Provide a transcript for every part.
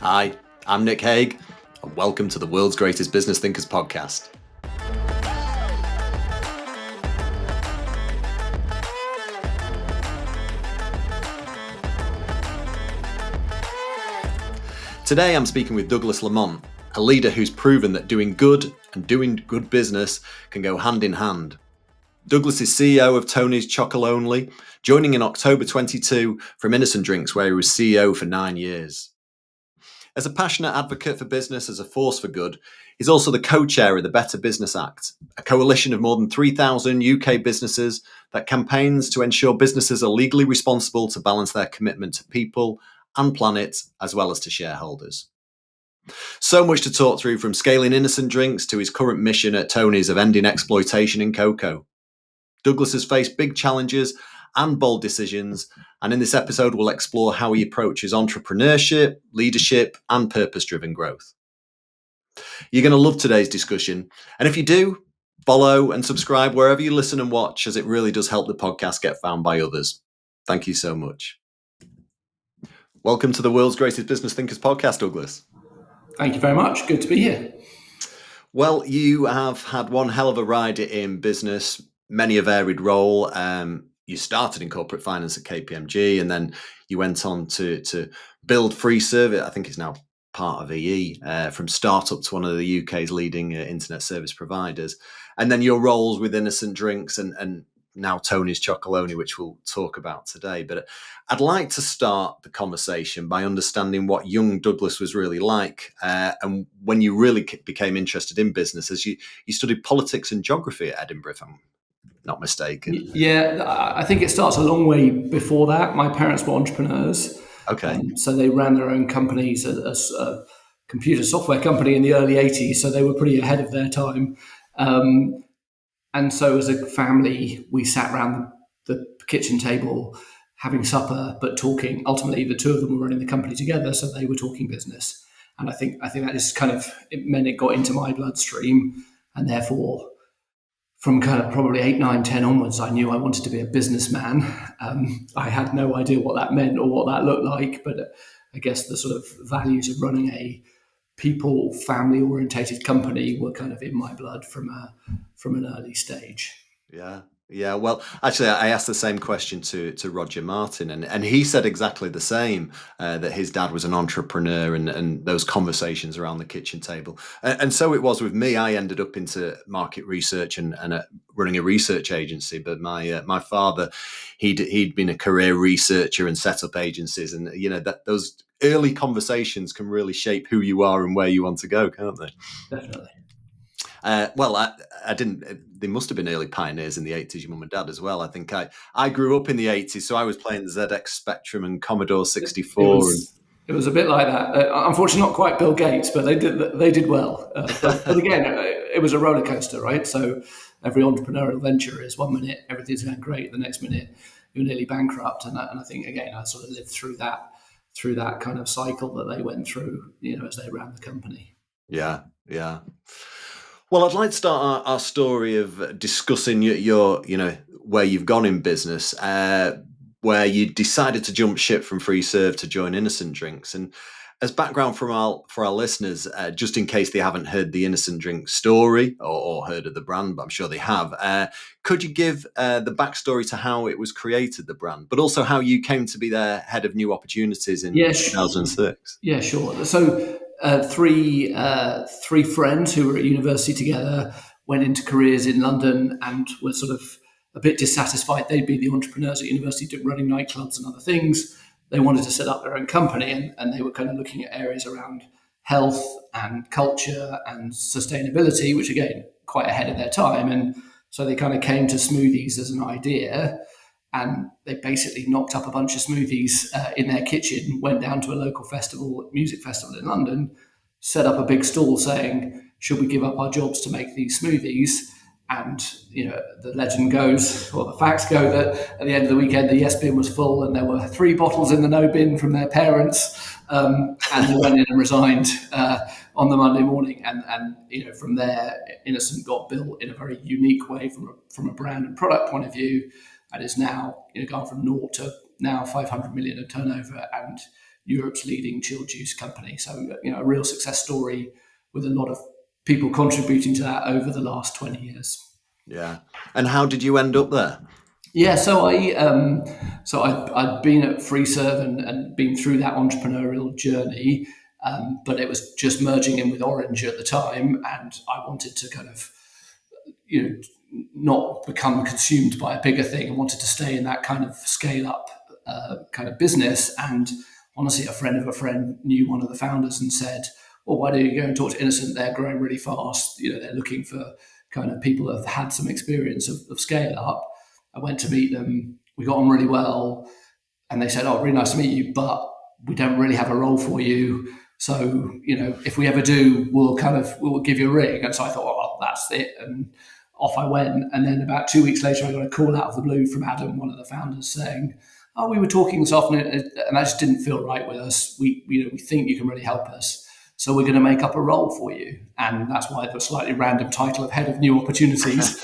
Hi, I'm Nick Hague, and welcome to the World's Greatest Business Thinkers podcast. Today I'm speaking with Douglas Lamont, a leader who's proven that doing good and doing good business can go hand in hand. Douglas is CEO of Tony's Chocolonely, joining in October 22 from Innocent Drinks, where he was CEO for 9 years. As a passionate advocate for business as a force for good, he's also the co-chair of the Better Business Act, a coalition of more than 3,000 UK businesses that campaigns to ensure businesses are legally responsible to balance their commitment to people and planet, as well as to shareholders. So much to talk through, from scaling Innocent Drinks to his current mission at Tony's of ending exploitation in cocoa. Douglas has faced big challenges and bold decisions, and in this episode we'll explore how he approaches entrepreneurship, leadership, and purpose-driven growth. You're going to love today's discussion, and if you do, follow and subscribe wherever you listen and watch, as it really does help the podcast get found by others. Thank you so much. Welcome to the World's Greatest Business Thinkers podcast, Douglas. Thank you very much. Good to be here. Well, you have had one hell of a ride in business, many a varied role. You started in corporate finance at KPMG, and then you went on to build Free Service. I think it's now part of EE, from startup to one of the UK's leading internet service providers. And then your roles with Innocent Drinks and now Tony's Chocolonely, which we'll talk about today. But I'd like to start the conversation by understanding what young Douglas was really like, and when you really became interested in business, as you studied politics and geography at Edinburgh, if I'm not mistaken. Yeah, I think it starts a long way before that. My parents were entrepreneurs. Okay. So they ran their own companies, a computer software company in the early 80s, so they were pretty ahead of their time. And so as a family, we sat around the kitchen table having supper, but talking. Ultimately, the two of them were running the company together, so they were talking business. And I think that is kind of, it meant it got into my bloodstream, and therefore from kind of probably 8, 9, 10 onwards, I knew I wanted to be a businessman. I had no idea what that meant or what that looked like, but I guess the sort of values of running a people, family-orientated company were kind of in my blood from an early stage. Yeah. Well, actually, I asked the same question to Roger Martin, and he said exactly the same, that his dad was an entrepreneur, and those conversations around the kitchen table. And so it was with me. I ended up into market research and running a research agency. But my father, he'd been a career researcher and set up agencies, and that those early conversations can really shape who you are and where you want to go, can't they? Definitely. Well, I didn't. They must have been early pioneers in the 80s, your mum and dad as well. I think I grew up in the 80s, so I was playing the ZX Spectrum and Commodore 64. It was a bit like that. Unfortunately, not quite Bill Gates, but they did well. But again, it was a roller coaster, right? So every entrepreneurial venture is 1 minute everything's going great, the next minute you're nearly bankrupt, and I think again I sort of lived through that kind of cycle that they went through, as they ran the company. Yeah. Well, I'd like to start our story of discussing your where you've gone in business, where you decided to jump ship from Free Serve to join Innocent Drinks. And as background for our listeners, just in case they haven't heard the Innocent Drinks story or heard of the brand, but I'm sure they have, could you give the backstory to how it was created, the brand, but also how you came to be their head of new opportunities in 2006? Yeah, sure. So three friends who were at university together went into careers in London and were sort of a bit dissatisfied. They'd be the entrepreneurs at university running nightclubs and other things. They wanted to set up their own company, and they were kind of looking at areas around health and culture and sustainability, which again, quite ahead of their time. And so they kind of came to smoothies as an idea, and they basically knocked up a bunch of smoothies in their kitchen, went down to a local music festival in London, set up a big stall saying, should we give up our jobs to make these smoothies? And, the legend goes, or the facts go, that at the end of the weekend, the yes bin was full and there were 3 bottles in the no bin from their parents. And they went in and resigned on the Monday morning. And from there, Innocent got built in a very unique way from a brand and product point of view, and is now gone from 0 to now 500 million of turnover and Europe's leading chilled juice company. So, a real success story with a lot of people contributing to that over the last 20 years. Yeah. And how did you end up there? Yeah, I'd been at FreeServe and been through that entrepreneurial journey, but it was just merging in with Orange at the time, and I wanted to kind of, not become consumed by a bigger thing. I wanted to stay in that kind of scale up kind of business. And honestly, a friend of a friend knew one of the founders and said, well, why don't you go and talk to Innocent? They're growing really fast. They're looking for kind of people that have had some experience of scale up. I went to meet them. We got on really well. And they said, oh, really nice to meet you, but we don't really have a role for you. So, if we ever do, we'll give you a ring. And so I thought, oh, well, that's it. And off I went. And then about 2 weeks later, I got a call out of the blue from Adam, one of the founders, saying, oh, we were talking this afternoon, and that just didn't feel right with us. We think you can really help us. So we're going to make up a role for you. And that's why the slightly random title of Head of New Opportunities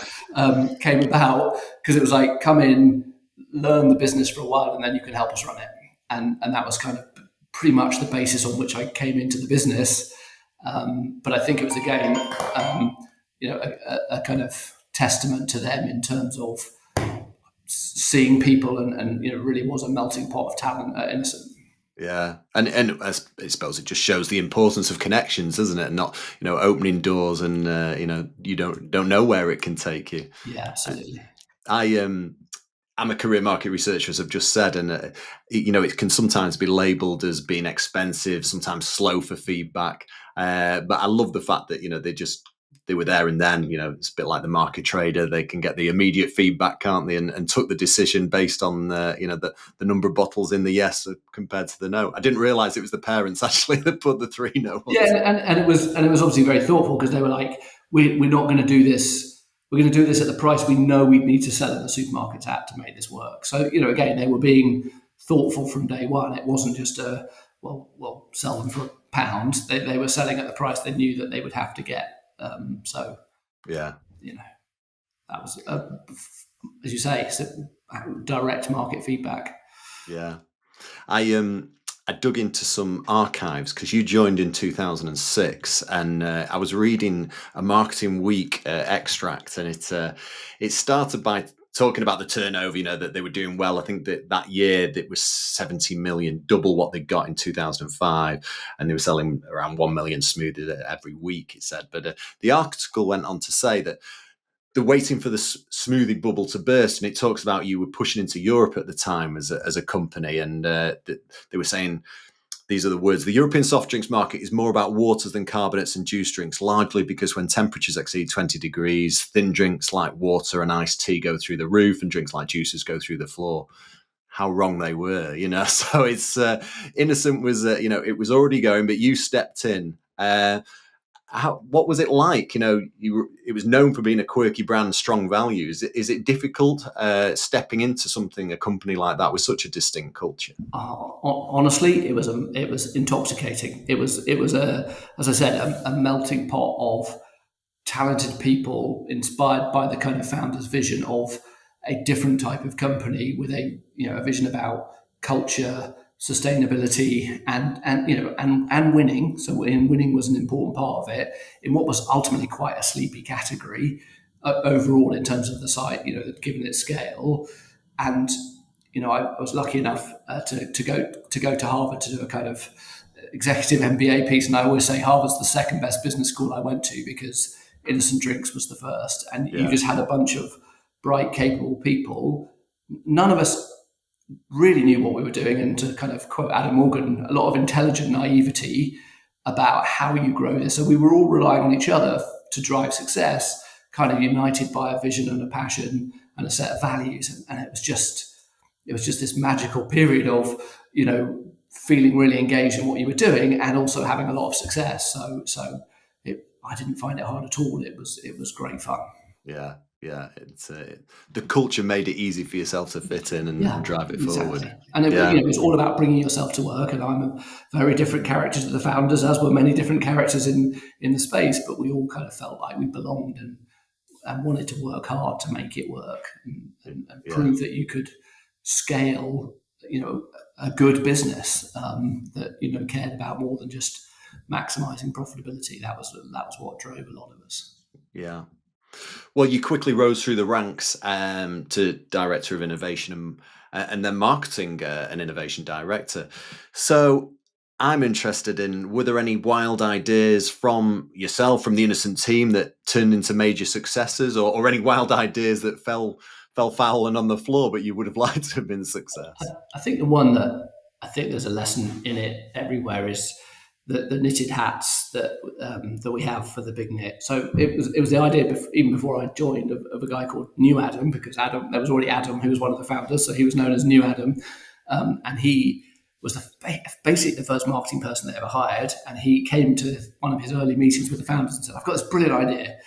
came about, because it was like, come in, learn the business for a while, and then you can help us run it. And that was kind of pretty much the basis on which I came into the business. But I think it was, again, a kind of testament to them in terms of seeing people, and really was a melting pot of talent at Innocent. Yeah, and I suppose it just shows the importance of connections, doesn't it? And not opening doors, and you don't know where it can take you. Yeah, absolutely. I'm a career market researcher, as I've just said, and it can sometimes be labelled as being expensive, sometimes slow for feedback. But I love the fact that they were there and then. It's a bit like the market trader; they can get the immediate feedback, can't they? And took the decision based on the number of bottles in the yes compared to the no. I didn't realise it was the parents actually that put the 3 no. Yeah, and it was obviously very thoughtful, because they were like, we're not going to do this. We're going to do this at the price we know we need to sell in the supermarkets at to make this work. So, again, they were being thoughtful from day one. It wasn't just we'll sell them for £1. They were selling at the price they knew that they would have to get. Yeah, that was, as you say, direct market feedback. Yeah, I dug into some archives because you joined in 2006, and I was reading a Marketing Week extract, and it started by talking about the turnover, that they were doing well. I think that year it was 70 million, double what they got in 2005, and they were selling around 1 million smoothies every week, it said. But the article went on to say that they're waiting for the smoothie bubble to burst, and it talks about you were pushing into Europe at the time as a company, and they were saying, these are the words: the European soft drinks market is more about waters than carbonates and juice drinks, largely because when temperatures exceed 20 degrees, thin drinks like water and iced tea go through the roof, and drinks like juices go through the floor. How wrong they were, So it's Innocent was, it was already going, but you stepped in. What was it like? It was known for being a quirky brand, strong values. Is it difficult stepping into a company like that with such a distinct culture? Honestly, it was intoxicating. It was as I said, a melting pot of talented people inspired by the kind of founder's vision of a different type of company with a vision about culture, sustainability, and winning. So winning was an important part of it in what was ultimately quite a sleepy category overall in terms of the site, given its scale. And I was lucky enough to go to Harvard to do a kind of executive MBA piece, and I always say Harvard's the second best business school I went to, because Innocent Drinks was the first, and you just had a bunch of bright, capable people. None of us really knew what we were doing, and to kind of quote Adam Morgan, a lot of intelligent naivety about how you grow this. So we were all relying on each other to drive success, kind of united by a vision and a passion and a set of values, and it was just this magical period of feeling really engaged in what you were doing and also having a lot of success. So I didn't find it hard at all. It was great fun. Yeah. It's the culture made it easy for yourself to fit in and drive it forward. And it was all about bringing yourself to work. And I'm a very different character to the founders, as were many different characters in the space. But we all kind of felt like we belonged and wanted to work hard to make it work and prove that you could scale, a good business that cared about more than just maximizing profitability. That was what drove a lot of us. Yeah. Well, you quickly rose through the ranks to director of innovation and then marketing and innovation director. So I'm interested in, were there any wild ideas from yourself, from the Innocent team, that turned into major successes, or any wild ideas that fell foul and on the floor, but you would have liked to have been a success? I think the one that I think there's a lesson in it everywhere is the knitted hats that we have for the big knit. So it was the idea even before I joined of a guy called New Adam, because Adam, there was already Adam who was one of the founders, so he was known as New Adam, and he was basically the first marketing person they ever hired. And he came to one of his early meetings with the founders and said, "I've got this brilliant idea.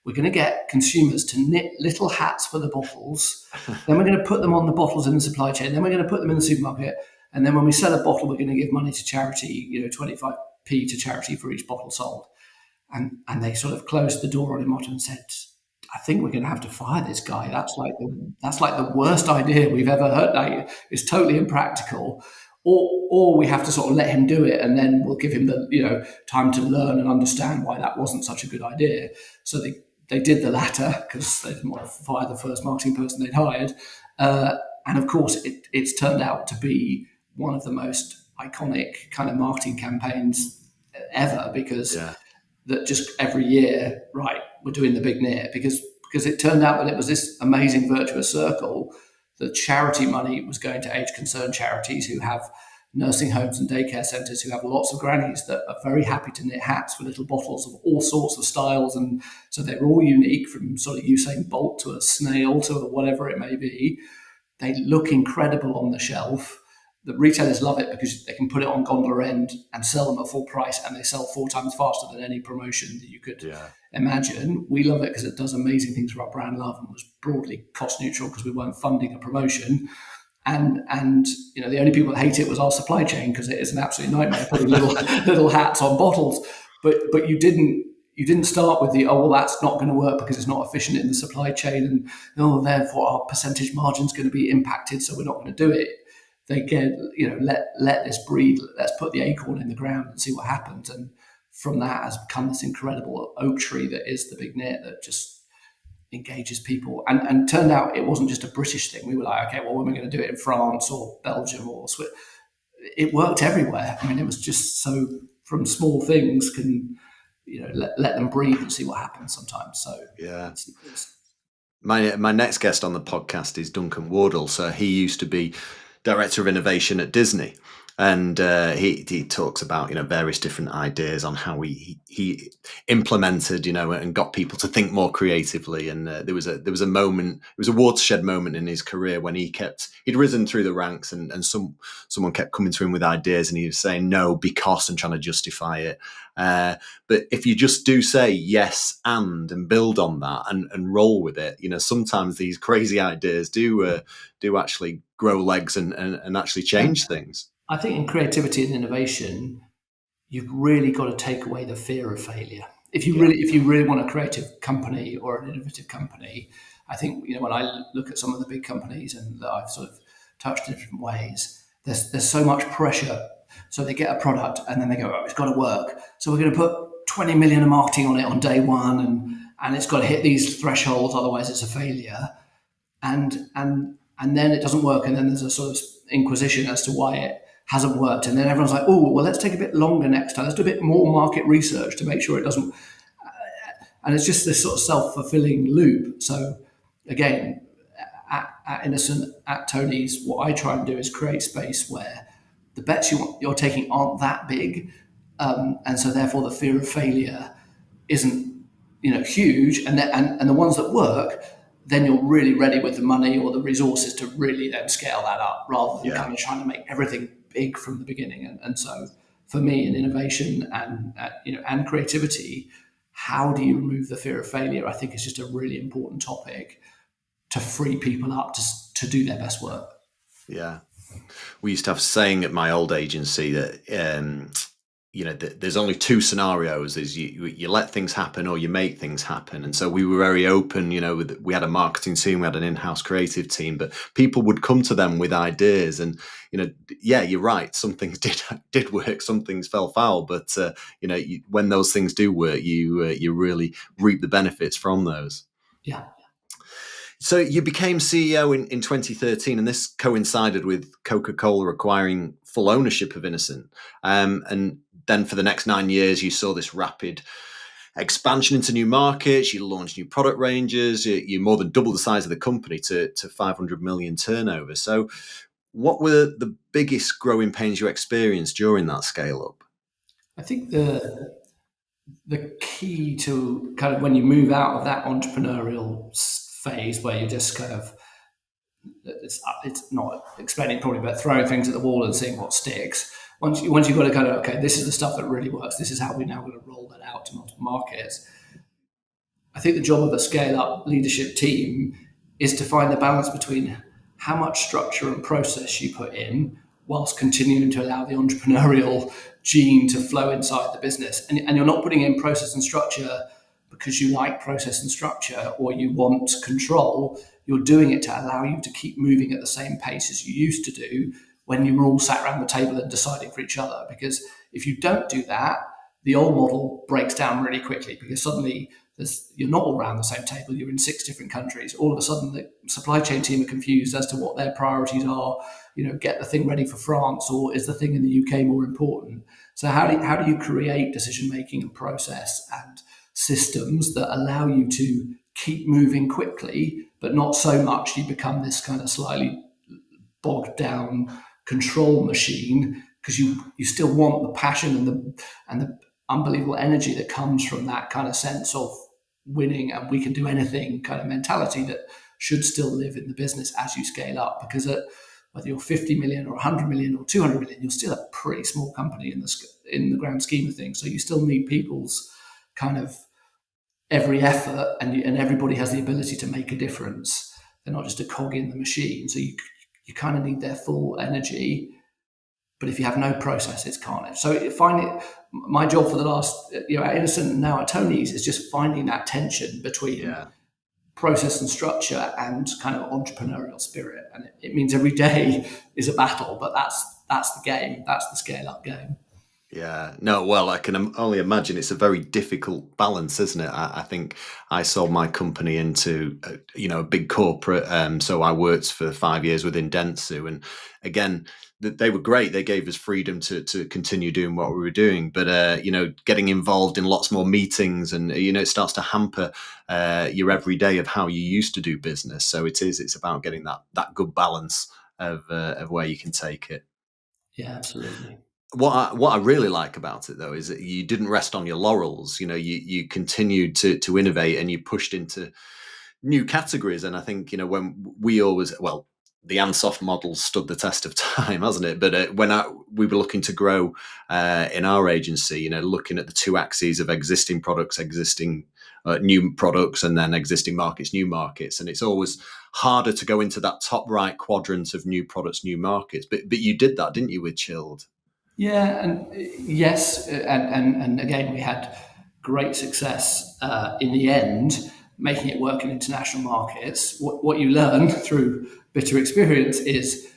We're going to get consumers to knit little hats for the bottles. Then we're going to put them on the bottles in the supply chain. Then we're going to put them in the supermarket. And then when we sell a bottle, we're going to give money to charity, 25p to charity for each bottle sold." And they sort of closed the door on him and said, "I think we're going to have to fire this guy. That's like the worst idea we've ever heard. Like, it's totally impractical. Or we have to sort of let him do it, and then we'll give him the time to learn and understand why that wasn't such a good idea." So they did the latter because they didn't want to fire the first marketing person they'd hired. And of course, it's turned out to be one of the most iconic kind of marketing campaigns ever, because Yeah. that just every year, right, we're doing the big knit, because it turned out that it was this amazing virtuous circle. The charity money was going to age concerned charities who have nursing homes and daycare centres who have lots of grannies that are very happy to knit hats for little bottles of all sorts of styles. And so they're all unique, from sort of Usain Bolt to a snail to whatever it may be. They look incredible on the shelf. The retailers love it because they can put it on gondola end and sell them at full price, and they sell 4 times faster than any promotion that you could imagine. We love it because it does amazing things for our brand love, and was broadly cost neutral because we weren't funding a promotion. And the only people that hate it was our supply chain, because it is an absolute nightmare putting little hats on bottles. But you didn't start with that's not going to work because it's not efficient in the supply chain, and therefore our percentage margin is going to be impacted, so we're not going to do it. They get, let this breed. Let's put the acorn in the ground and see what happens. And from that has become this incredible oak tree that is the big knit, that just engages people. And turned out it wasn't just a British thing. We were like, okay, well, when are we going to do it in France or Belgium or Switzerland? It worked everywhere. I mean, it was just so, from small things can, let them breathe and see what happens sometimes. So Yeah. it's My next guest on the podcast is Duncan Wardle. So he used to be director of innovation at Disney, and he talks about various different ideas on how he implemented and got people to think more creatively. And there was a moment, it was a watershed moment in his career when he'd risen through the ranks, and someone kept coming to him with ideas, and he was saying no because, and trying to justify it. But if you just do say yes and build on that and roll with it, sometimes these crazy ideas do actually grow legs and actually change things. I think in creativity and innovation, you've really got to take away the fear of failure. If you really want a creative company or an innovative company, I think when I look at some of the big companies and that I've sort of touched in different ways, there's so much pressure. So they get a product and then they go, "Oh, it's got to work. So we're going to put 20 million of marketing on it on day one, and it's got to hit these thresholds, otherwise it's a failure." And then it doesn't work, and then there's a sort of inquisition as to why it hasn't worked, and then everyone's like, "Oh, well, let's take a bit longer next time. Let's do a bit more market research to make sure it doesn't." And it's just this sort of self-fulfilling loop. So again, at Innocent, at Tony's, what I try and do is create space where the bets you're taking aren't that big, and so therefore the fear of failure isn't huge, and the ones that work, then you're really ready with the money or the resources to really then scale that up, rather than kind of trying to make everything big from the beginning. And so for me, in innovation and creativity, how do you remove the fear of failure? I think is just a really important topic to free people up to do their best work. Yeah. We used to have a saying at my old agency that there's only two scenarios: is you let things happen or you make things happen. And so we were very open. We had a marketing team, we had an in-house creative team, but people would come to them with ideas. And yeah, you're right, some things did work, some things fell foul, but when those things do work, you really reap the benefits from those. Yeah. So you became CEO in 2013, and this coincided with Coca-Cola acquiring full ownership of Innocent. And then for the next 9 years, you saw this rapid expansion into new markets. You launched new product ranges. You more than doubled the size of the company to 500 million turnover. So what were the biggest growing pains you experienced during that scale up? I think the key to kind of when you move out of that entrepreneurial phase where you're just kind of it's not explaining probably, but throwing things at the wall and seeing what sticks. Once you've got to kind of, okay, this is the stuff that really works. This is how we're now going to roll that out to multiple markets. I think the job of a scale up leadership team is to find the balance between how much structure and process you put in whilst continuing to allow the entrepreneurial gene to flow inside the business. And you're not putting in process and structure because you like process and structure or you want control. You're doing it to allow you to keep moving at the same pace as you used to do when you were all sat around the table and deciding for each other. Because if you don't do that, the old model breaks down really quickly because suddenly you're not all around the same table. You're in 6 different countries. All of a sudden, the supply chain team are confused as to what their priorities are. Get the thing ready for France, or is the thing in the UK more important? So how do you create decision making and process and systems that allow you to keep moving quickly, but not so much you become this kind of slightly bogged down control machine, because you still want the passion and the unbelievable energy that comes from that kind of sense of winning and we can do anything kind of mentality that should still live in the business as you scale up. Because whether you're 50 million or 100 million or 200 million, you're still a pretty small company in the grand scheme of things. So you still need people's kind of every effort, and everybody has the ability to make a difference. They're not just a cog in the machine. So you kind of need their full energy. But if you have no process, it's carnage. So my job for the last, at Innocent and now at Tony's is just finding that tension between Yeah. process and structure and kind of entrepreneurial spirit. And it means every day is a battle, but that's the game. That's the scale up game. Yeah, no, well, I can only imagine it's a very difficult balance, isn't it? I think I sold my company into, a big corporate. So I worked for 5 years within Dentsu, and again, they were great. They gave us freedom to continue doing what we were doing, but getting involved in lots more meetings, and it starts to hamper your everyday of how you used to do business. So it's about getting that good balance of where you can take it. Yeah, absolutely. What I really like about it though is that you didn't rest on your laurels. You continued to innovate, and you pushed into new categories. And I think when we always, well, the Ansoff model stood the test of time, hasn't it? But when we were looking to grow in our agency, looking at the two axes of existing products, existing new products, and then existing markets, new markets, and it's always harder to go into that top right quadrant of new products, new markets. But you did that, didn't you, with Chilled? Yeah, and yes, and again, we had great success in the end, making it work in international markets. What you learn through bitter experience is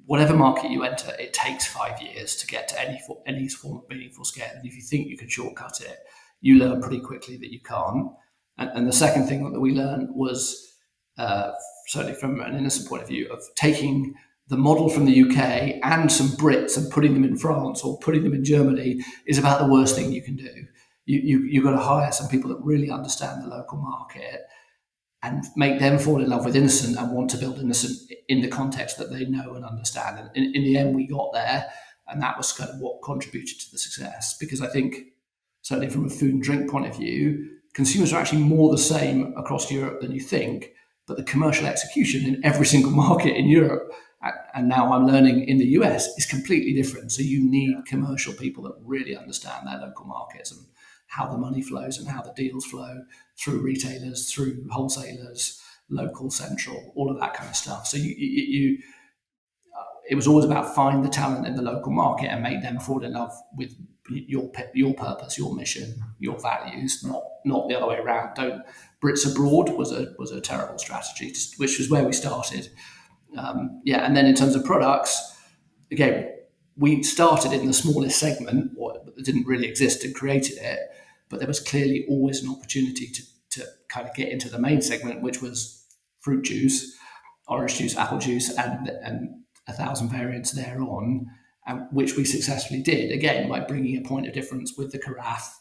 whatever market you enter, it takes 5 years to get to any form of meaningful scale. And if you think you can shortcut it, you learn pretty quickly that you can't. And the second thing that we learned was, uh, certainly from an Innocent point of view, of taking the model from the UK and some Brits and putting them in France or putting them in Germany is about the worst thing you can do. You've got to hire some people that really understand the local market and make them fall in love with Innocent and want to build Innocent in the context that they know and understand. And in the end, we got there, and that was kind of what contributed to the success. Because I think, certainly from a food and drink point of view, consumers are actually more the same across Europe than you think, but the commercial execution in every single market in Europe, and now I'm learning in the US, is completely different. So you need commercial people that really understand their local markets and how the money flows and how the deals flow through retailers, through wholesalers, local, central, all of that kind of stuff. So it was always about find the talent in the local market and make them fall in love with your purpose, your mission, your values, not the other way around. Don't Brits abroad was a terrible strategy, which was where we started. And then in terms of products, again, we started in the smallest segment, or it didn't really exist, and created it, but there was clearly always an opportunity to kind of get into the main segment, which was fruit juice, orange juice, apple juice, and 1,000 variants thereon, which we successfully did, again, by bringing a point of difference with the carafe,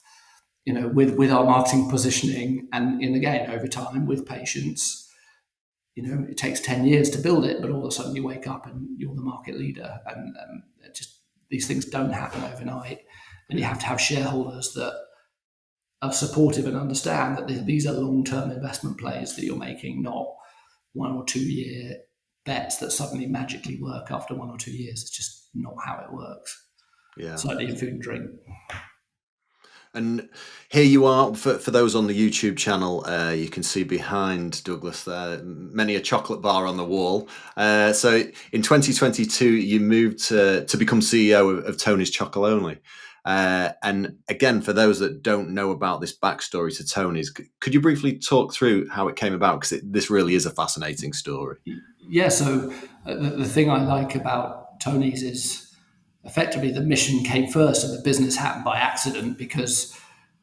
with our marketing positioning, and again, over time, with patience. It takes 10 years to build it, but all of a sudden you wake up and you're the market leader. And just these things don't happen overnight. And you have to have shareholders that are supportive and understand that these are long-term investment plays that you're making, not 1 or 2 year bets that suddenly magically work after 1 or 2 years. It's just not how it works. Yeah. Slightly in food and drink. And here you are, for those on the YouTube channel, you can see behind Douglas there, many a chocolate bar on the wall. So in 2022, you moved to become CEO of Tony's Chocolonely. And again, for those that don't know about this backstory to Tony's, could you briefly talk through how it came about? Because this really is a fascinating story. Yeah, so the thing I like about Tony's is effectively the mission came first and the business happened by accident, because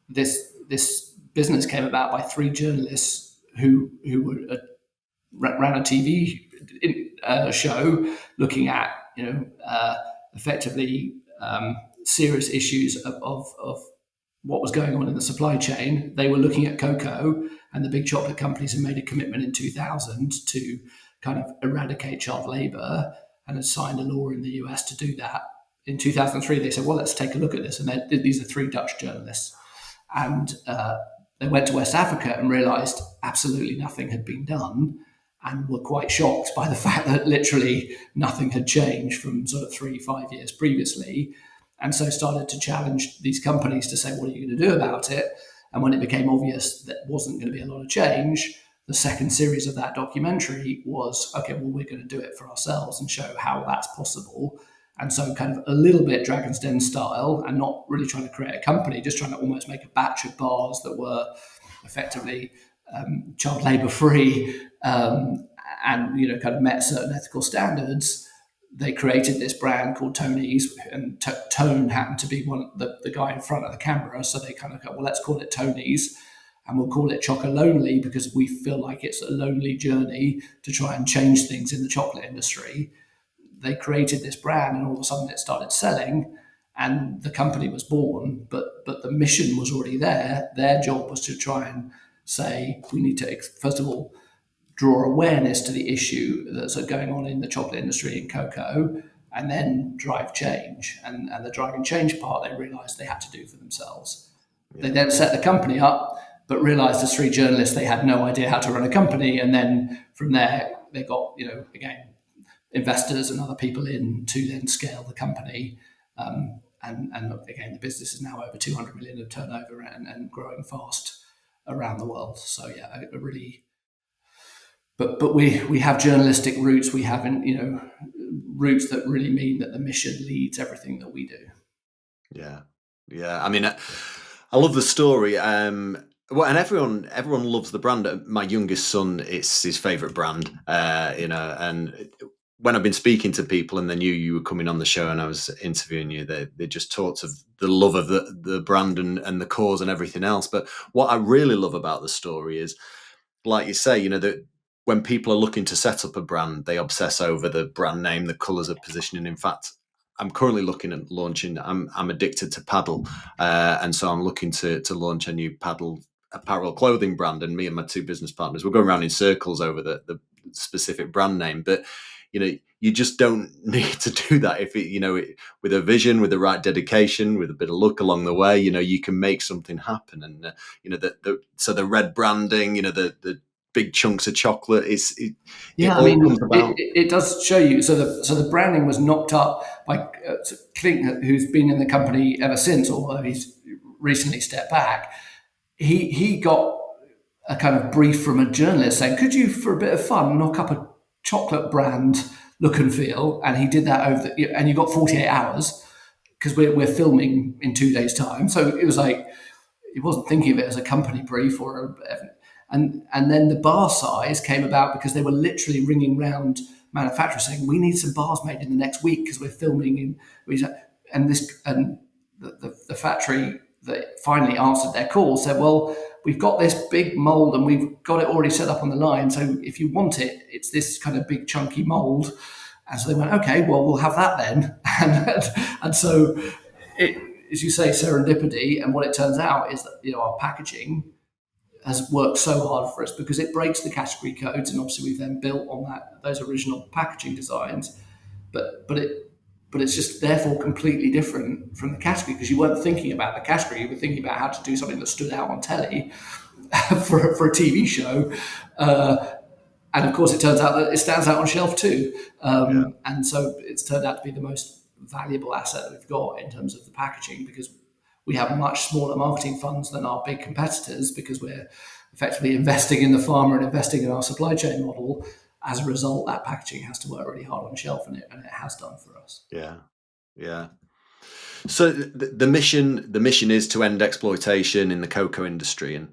this business came about by 3 journalists who ran a TV show looking at effectively serious issues of what was going on in the supply chain. They were looking at cocoa, and the big chocolate companies had made a commitment in 2000 to kind of eradicate child labor, and had signed a law in the US to do that. In 2003, they said, well, let's take a look at this. And these are 3 Dutch journalists. And they went to West Africa and realized absolutely nothing had been done, and were quite shocked by the fact that literally nothing had changed from sort of 3-5 years previously. And so started to challenge these companies to say, what are you going to do about it? And when it became obvious that wasn't going to be a lot of change, the second series of that documentary was, okay, well, we're going to do it for ourselves and show how that's possible. And so kind of a little bit Dragon's Den style, and not really trying to create a company, just trying to almost make a batch of bars that were effectively child labour free, and kind of met certain ethical standards. They created this brand called Tony's, and Tone happened to be the guy in front of the camera. So they kind of go, well, let's call it Tony's, and we'll call it Chocolonely, because we feel like it's a lonely journey to try and change things in the chocolate industry. They created this brand, and all of a sudden it started selling, and the company was born, but the mission was already there. Their job was to try and say, we need to, first of all, draw awareness to the issue that's going on in the chocolate industry in cocoa, and then drive change. And the driving change part, they realized they had to do for themselves. Yeah. They then set the company up, but realized as 3 journalists, they had no idea how to run a company. And then from there, they got, again, investors and other people in to then scale the company. And again, the business is now over 200 million of turnover and growing fast around the world. So yeah, a really, but we have journalistic roots. We have, roots that really mean that the mission leads everything that we do. Yeah. I mean, I love the story. Well, and everyone loves the brand. My youngest son, it's his favorite brand. And when I've been speaking to people, and they knew you were coming on the show and I was interviewing you, they just talked of the love of the brand and the cause and everything else. But what I really love about the story is, like you say, that when people are looking to set up a brand, they obsess over the brand name, the colours of positioning. In fact, I'm currently looking at launching, I'm addicted to paddle. And so I'm looking to launch a new paddle apparel clothing brand. And me and my 2 business partners, we're going around in circles over the specific brand name. But you just don't need to do that if with a vision, with the right dedication, with a bit of luck along the way, you can make something happen. And so the red branding, the big chunks of chocolate, it does show you. So the branding was knocked up by Klink, who's been in the company ever since, although he's recently stepped back. He got a kind of brief from a journalist saying, could you, for a bit of fun, knock up a chocolate brand look and feel? And he did that and you got 48 hours because we're filming in 2 days' time. So it was like, he wasn't thinking of it as a company brief and then the bar size came about because they were literally ringing round manufacturers saying, we need some bars made in the next week because we're filming and the factory that finally answered their call said, well, we've got this big mold and we've got it already set up on the line. So if you want it, it's this kind of big chunky mold. And so they went, okay, well, we'll have that then. And so it, as you say, serendipity. And what it turns out is that, our packaging has worked so hard for us because it breaks the category codes. And obviously we've then built on those original packaging designs, but it's just therefore completely different from the category because you weren't thinking about the category. You were thinking about how to do something that stood out on telly for a TV show. And of course, it turns out that it stands out on shelf too. And so it's turned out to be the most valuable asset that we've got in terms of the packaging because we have much smaller marketing funds than our big competitors because we're effectively investing in the farmer and investing in our supply chain model. As a result, that packaging has to work really hard on shelf, and it has done for us. Yeah. So the mission is to end exploitation in the cocoa industry. And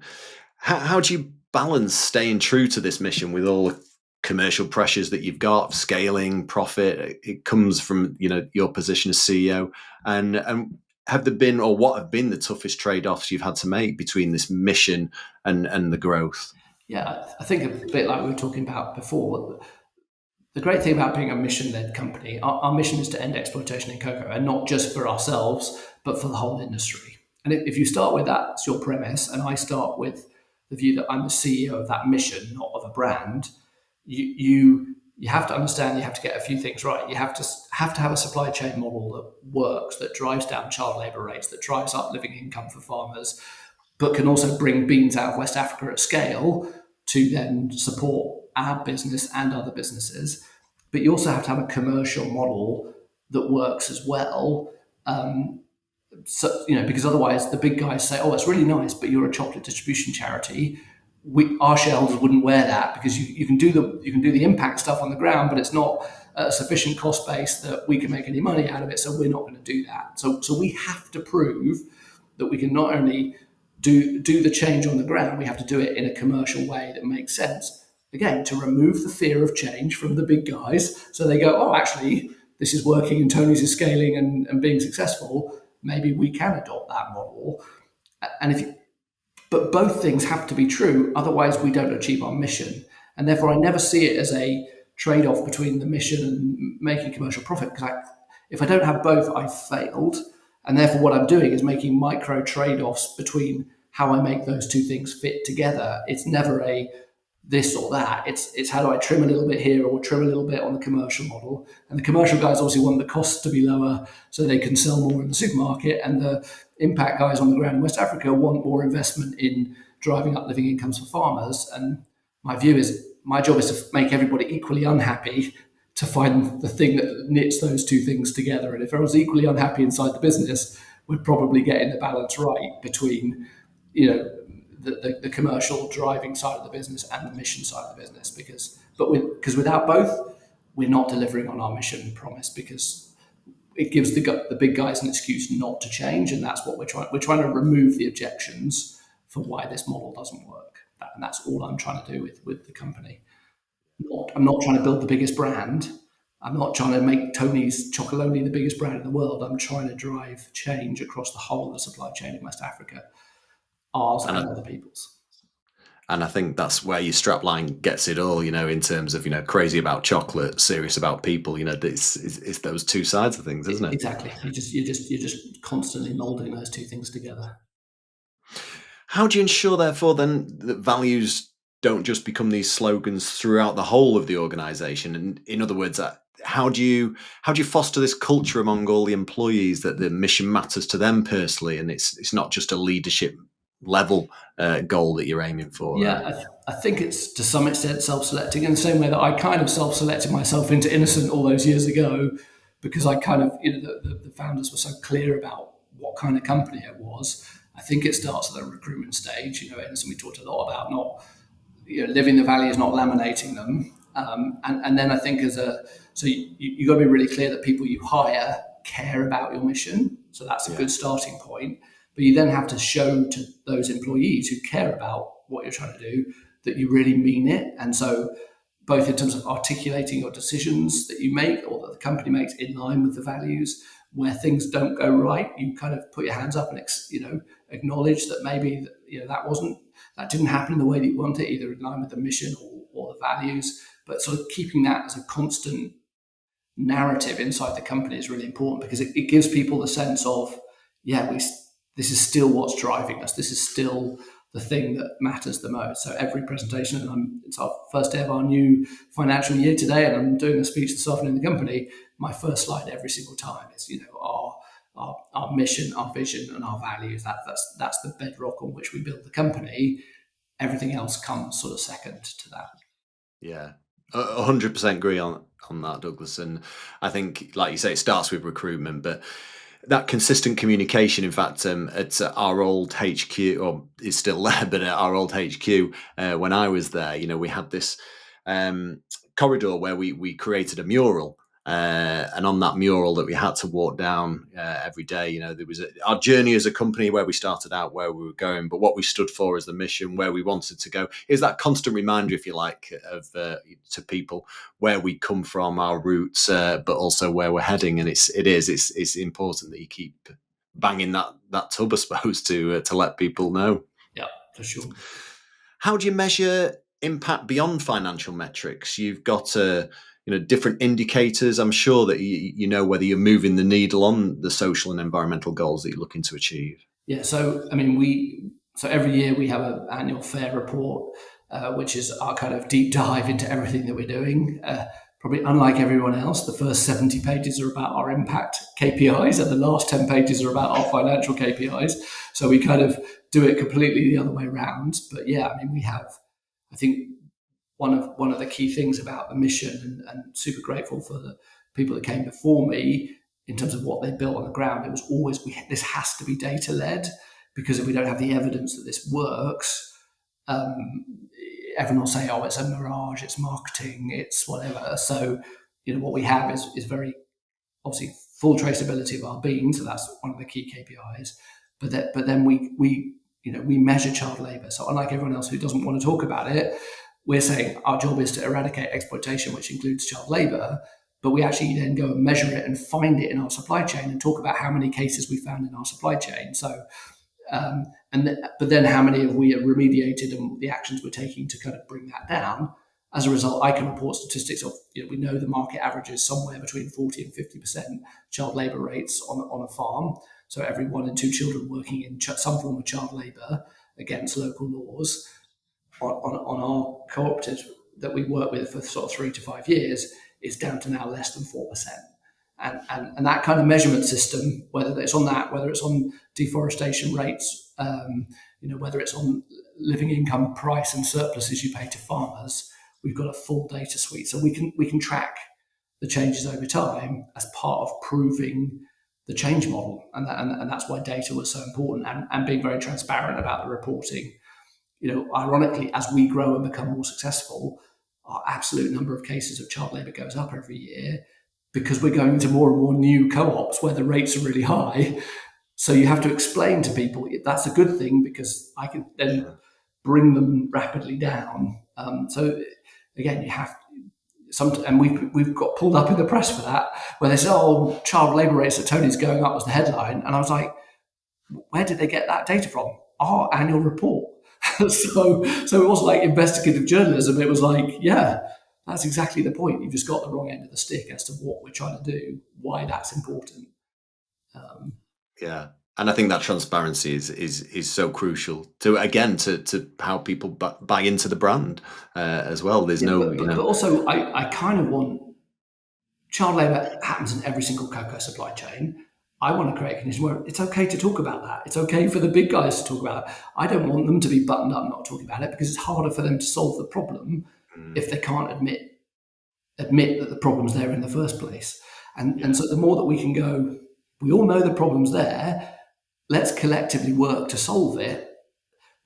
how do you balance staying true to this mission with all the commercial pressures that you've got, scaling, profit? It comes from your position as CEO, and have there been, or what have been the toughest trade-offs you've had to make between this mission and the growth? Yeah, I think a bit like we were talking about before. The great thing about being a mission-led company, our mission is to end exploitation in cocoa, and not just for ourselves, but for the whole industry. And if you start with that, it's your premise, and I start with the view that I'm the CEO of that mission, not of a brand, you have to understand, you have to get a few things right. You have to have a supply chain model that works, that drives down child labour rates, that drives up living income for farmers, but can also bring beans out of West Africa at scale to then support our business and other businesses. But you also have to have a commercial model that works as well. Because otherwise the big guys say, oh, it's really nice, but you're a chocolate distribution charity. Our shareholders wouldn't wear that because you can do the impact stuff on the ground, but it's not a sufficient cost base that we can make any money out of it. So we're not going to do that. So we have to prove that we can not only do the change on the ground, we have to do it in a commercial way that makes sense. Again, to remove the fear of change from the big guys. So they go, oh, actually, this is working and Tony's is scaling and being successful. Maybe we can adopt that model. But both things have to be true. Otherwise, we don't achieve our mission. And therefore, I never see it as a trade-off between the mission and making commercial profit. Because if I don't have both, I've failed. And therefore, what I'm doing is making micro trade-offs between how I make those two things fit together. It's never a this or that. It's how do I trim a little bit here or trim a little bit on the commercial model. And the commercial guys obviously want the costs to be lower so they can sell more in the supermarket. And the impact guys on the ground in West Africa want more investment in driving up living incomes for farmers. And my view is my job is to make everybody equally unhappy to find the thing that knits those two things together. And if everyone's equally unhappy inside the business, we're probably getting the balance right between, the commercial driving side of the business and the mission side of the business. Because without both, we're not delivering on our mission promise because it gives the big guys an excuse not to change. And that's what we're trying to remove the objections for why this model doesn't work. And that's all I'm trying to do with the company. I'm not trying to build the biggest brand. I'm not trying to make Tony's Chocolonely the biggest brand in the world. I'm trying to drive change across the whole of the supply chain in West Africa, ours and other people's. And I think that's where your strapline gets it all, in terms of, crazy about chocolate, serious about people. It's those two sides of things, isn't it? Exactly. You're just constantly molding those two things together. How do you ensure, therefore, then, that values don't just become these slogans throughout the whole of the organization? And in other words, how do you foster this culture among all the employees that the mission matters to them personally, and it's not just a leadership level goal that you're aiming for? Yeah, I think it's to some extent self-selecting in the same way that I kind of self-selected myself into Innocent all those years ago, because I kind of, the founders were so clear about what kind of company it was. I think it starts at the recruitment stage. Innocent, we talked a lot about not living the values, not laminating them. And then I think you got to be really clear that people you hire care about your mission. So that's a Yeah. good starting point. But you then have to show to those employees who care about what you're trying to do that you really mean it. And so both in terms of articulating your decisions that you make or that the company makes in line with the values, where things don't go right, you kind of put your hands up and acknowledge that maybe that didn't happen in the way that you want it, either in line with the mission or the values. But sort of keeping that as a constant narrative inside the company is really important, because it gives people the sense of, this is still what's driving us. This is still the thing that matters the most. So every presentation, and it's our first day of our new financial year today, and I'm doing a speech this afternoon in the company. My first slide every single time is, our mission, our vision, and our values. That's the bedrock on which we build the company. Everything else comes sort of second to that. Yeah, 100% agree on that, Douglas. And I think, like you say, it starts with recruitment, but that consistent communication. In fact, at our old HQ, or is still there, but at our old HQ, when I was there, we had this corridor where we created a mural. And on that mural that we had to walk down every day, there was our journey as a company, where we started out, where we were going, but what we stood for as the mission, where we wanted to go. Is that constant reminder, if you like, of to people where we come from, our roots, but also where we're heading. And it's important that you keep banging that tub, I suppose, to let people know. Yeah, for sure. How do you measure impact beyond financial metrics? You've got different indicators. I'm sure that you know whether you're moving the needle on the social and environmental goals that you're looking to achieve. Yeah, so I mean, so every year we have an annual FAIR report, which is our kind of deep dive into everything that we're doing. Probably unlike everyone else, the first 70 pages are about our impact KPIs, and the last 10 pages are about our financial KPIs. So we kind of do it completely the other way around. But yeah, I mean, we have, I think, one of the key things about the mission, and super grateful for the people that came before me in terms of what they built on the ground. It was always, this has to be data led, because if we don't have the evidence that this works, everyone will say, oh, it's a mirage, it's marketing, it's whatever. So, what we have is very, obviously, full traceability of our beans. So that's one of the key KPIs. But then we measure child labour. So unlike everyone else who doesn't want to talk about it, we're saying our job is to eradicate exploitation, which includes child labour. But we actually then go and measure it and find it in our supply chain and talk about how many cases we found in our supply chain. So, but then how many have we remediated, and the actions we're taking to kind of bring that down. As a result, I can report statistics of, we know the market average is somewhere between 40 and 50% child labour rates on a farm. So every 1 in 2 children working in some form of child labour against local laws. On our cooperative that we work with for sort of 3 to 5 years is down to now less than 4%. And that kind of measurement system, whether it's on that, whether it's on deforestation rates, whether it's on living income price and surpluses you pay to farmers, we've got a full data suite. So we can track the changes over time as part of proving the change model. And that's why data was so important, and being very transparent about the reporting. Ironically, as we grow and become more successful, our absolute number of cases of child labour goes up every year, because we're going into more and more new co-ops where the rates are really high. So you have to explain to people that's a good thing, because I can then bring them rapidly down. So again, you have and we've got pulled up in the press for that, where they say, "Oh, child labour rates at Tony's going up" was the headline, and I was like, "Where did they get that data from?" Our annual report. So it wasn't like investigative journalism. It was like, yeah, that's exactly the point. You've just got the wrong end of the stick as to what we're trying to do, why that's important. Yeah. And I think that transparency is so crucial to how people buy into the brand as well. There's but also I kind of want, child labour happens in every single cocoa supply chain. I want to create a condition where it's okay to talk about that. It's okay for the big guys to talk about it. I don't want them to be buttoned up not talking about it, because it's harder for them to solve the problem if they can't admit that the problem's there in the first place. And so the more that we can go, we all know the problem's there, let's collectively work to solve it.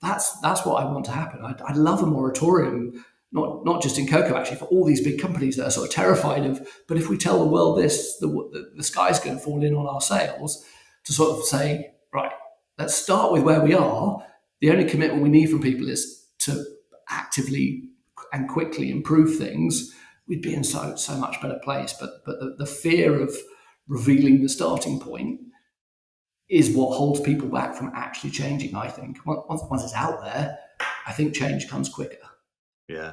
That's what I want to happen. I'd love a moratorium not just in cocoa, actually, for all these big companies that are sort of terrified of, but if we tell the world this, the sky's going to fall in on our sales, to sort of say, right, let's start with where we are. The only commitment we need from people is to actively and quickly improve things. We'd be in so much better place. But the fear of revealing the starting point is what holds people back from actually changing, I think. Once it's out there, I think change comes quicker. Yeah.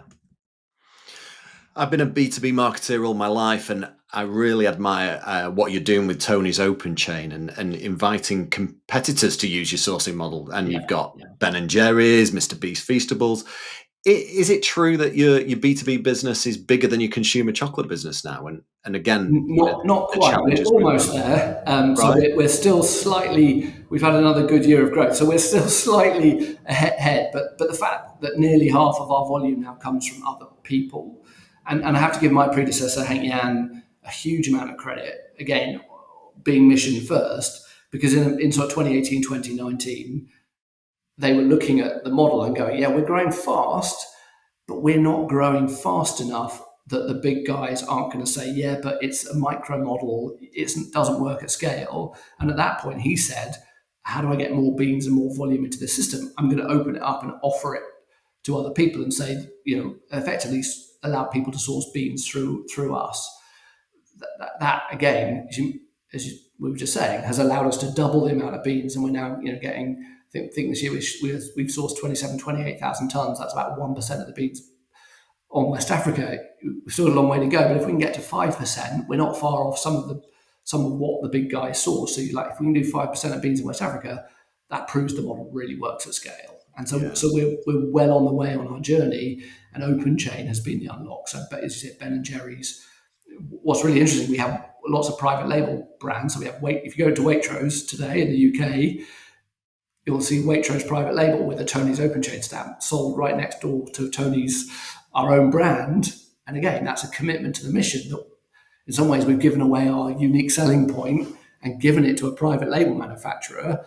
I've been a B2B marketer all my life, and I really admire what you're doing with Tony's Open Chain and inviting competitors to use your sourcing model. And Yeah, you've got yeah. Ben and Jerry's, Mr. Beast Feastables. Is it true that your B2B business is bigger than your consumer chocolate business now? And again, Not the quite. We're challenges with almost that, there. So right? we're still slightly. We've had another good year of growth, so we're still slightly ahead. But the fact that nearly half of our volume now comes from other people, and I have to give my predecessor Hank Yan a huge amount of credit. Again, being mission first, because in sort of 2018, 2019, they were looking at the model and going, yeah, we're growing fast, but we're not growing fast enough that the big guys aren't going to say, yeah, but it's a micro model, it doesn't work at scale. And at that point, he said, how do I get more beans and more volume into the system? I'm going to open it up and offer it to other people and say, effectively allow people to source beans through us. That again, we were just saying, has allowed us to double the amount of beans, and we're now getting. I think this year we've sourced 28,000 tons. That's about 1% of the beans on West Africa. We've still got a long way to go, but if we can get to 5%, we're not far off some of what the big guys source. So, if we can do 5% of beans in West Africa, that proves the model really works at scale. And so, we're well on the way on our journey. And Open Chain has been the unlock. So, as you said, Ben and Jerry's. What's really interesting, we have lots of private label brands. So we have if you go to Waitrose today in the UK, you'll see Waitrose private label with a Tony's Open Chain stamp sold right next door to Tony's, our own brand. And again, that's a commitment to the mission that in some ways we've given away our unique selling point and given it to a private label manufacturer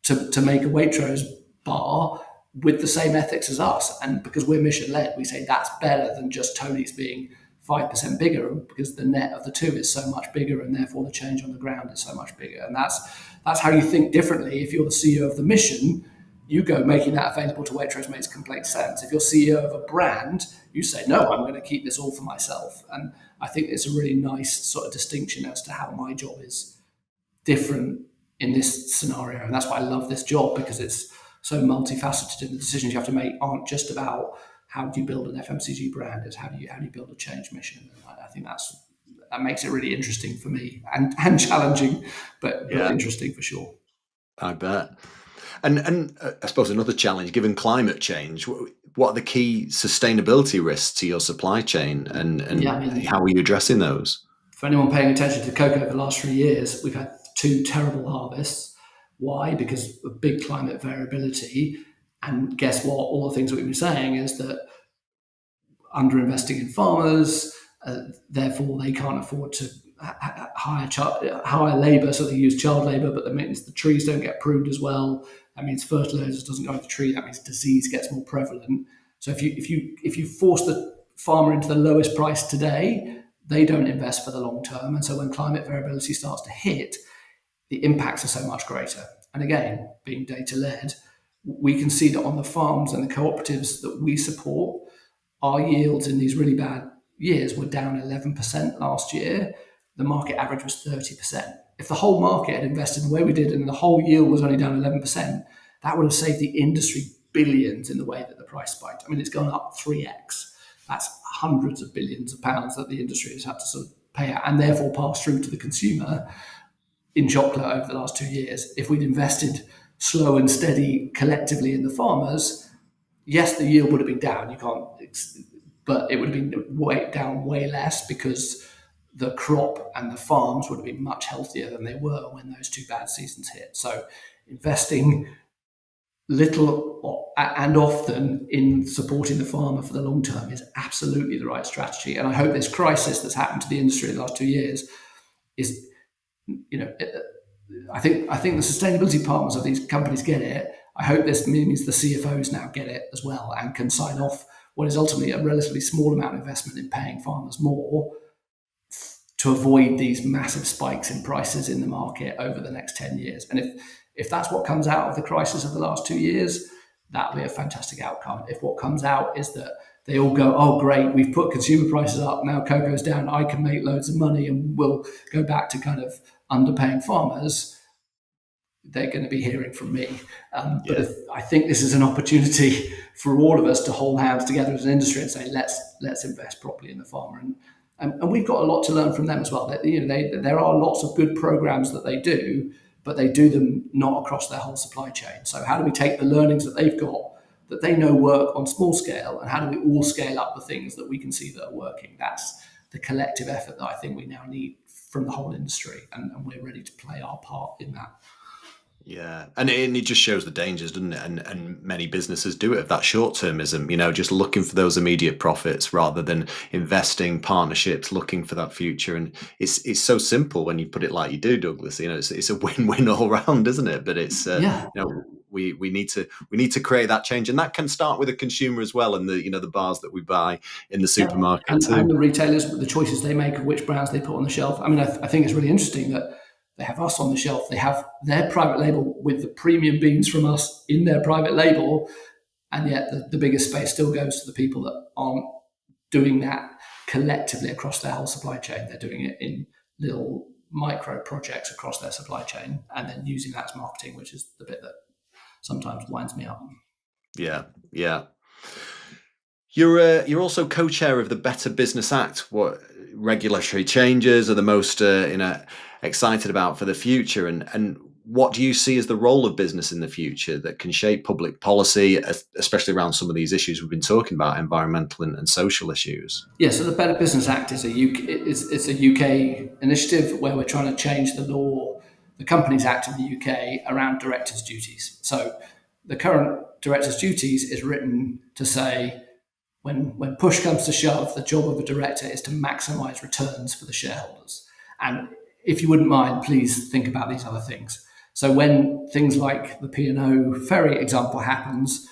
to make a Waitrose bar with the same ethics as us. And because we're mission led, we say that's better than just Tony's being 5% bigger, because the net of the two is so much bigger, and therefore the change on the ground is so much bigger. And that's how you think differently. If you're the CEO of the mission, you go, making that available to Waitrose makes complete sense. If you're CEO of a brand, you say, no, I'm going to keep this all for myself. And I think it's a really nice sort of distinction as to how my job is different in this scenario. And that's why I love this job, because it's so multifaceted, and the decisions you have to make aren't just about how do you build an FMCG brand, it's how do you build a change mission. And I think that makes it really interesting for me, and challenging, but interesting for sure. I bet. And I suppose another challenge, given climate change, what are the key sustainability risks to your supply chain, and how are you addressing those? For anyone paying attention to cocoa over the last 3 years, we've had 2 terrible harvests. Why? Because of big climate variability. And guess what? All the things that we've been saying is that underinvesting in farmers, therefore they can't afford to hire labour, so they use child labour, but that means the trees don't get pruned as well. That means fertilizers doesn't go into the tree. That means disease gets more prevalent. So if you force the farmer into the lowest price today, they don't invest for the long term. And so when climate variability starts to hit, the impacts are so much greater. And again, being data led, we can see that on the farms and the cooperatives that we support, our yields in these really bad years were down 11% last year. The market average was 30%. If the whole market had invested the way we did and the whole yield was only down 11%, that would have saved the industry billions in the way that the price spiked. I mean, it's gone up 3x. That's hundreds of billions of pounds that the industry has had to sort of pay out and therefore pass through to the consumer in chocolate over the last 2 years. If we'd invested slow and steady collectively in the farmers, yes, the yield would have been down. But it would have been down way less, because the crop and the farms would have been much healthier than they were when those 2 bad seasons hit. So investing little and often in supporting the farmer for the long term is absolutely the right strategy. And I hope this crisis that's happened to the industry in the last 2 years is, I think the sustainability partners of these companies get it. I hope this means the CFOs now get it as well and can sign off what is ultimately a relatively small amount of investment in paying farmers more to avoid these massive spikes in prices in the market over the next 10 years. And if that's what comes out of the crisis of the last 2 years, that'll be a fantastic outcome. If what comes out is that they all go, oh, great, we've put consumer prices up, now cocoa's down, I can make loads of money and we'll go back to kind of underpaying farmers, they're going to be hearing from me. But I think this is an opportunity for all of us to hold hands together as an industry and say, let's invest properly in the farmer. And we've got a lot to learn from them as well. There are lots of good programs that they do, but they do them not across their whole supply chain. So how do we take the learnings that they've got, that they know work on small scale, and how do we all scale up the things that we can see that are working? That's the collective effort that I think we now need from the whole industry, and we're ready to play our part in that. Yeah, and it just shows the dangers, doesn't it? And many businesses do it of that short-termism, just looking for those immediate profits rather than investing, partnerships, looking for that future. And it's so simple when you put it like you do, Douglas. It's a win-win all round, isn't it? But it's we need to create that change, and that can start with the consumer as well, and the bars that we buy in the supermarket too, and the retailers, the choices they make of which brands they put on the shelf. I mean, I think it's really interesting that they have us on the shelf. They have their private label with the premium beans from us in their private label. And yet the biggest space still goes to the people that aren't doing that collectively across their whole supply chain. They're doing it in little micro projects across their supply chain and then using that as marketing, which is the bit that sometimes winds me up. Yeah. You're also co-chair of the Better Business Act. What regulatory changes are the most excited about for the future, and what do you see as the role of business in the future that can shape public policy, especially around some of these issues we've been talking about, environmental and social issues? Yeah, so the Better Business Act is it's a UK initiative where we're trying to change the law, the Companies Act in the UK, around directors' duties. So the current directors' duties is written to say, when push comes to shove, the job of a director is to maximise returns for the shareholders. And if you wouldn't mind, please think about these other things. So when things like the P&O ferry example happens,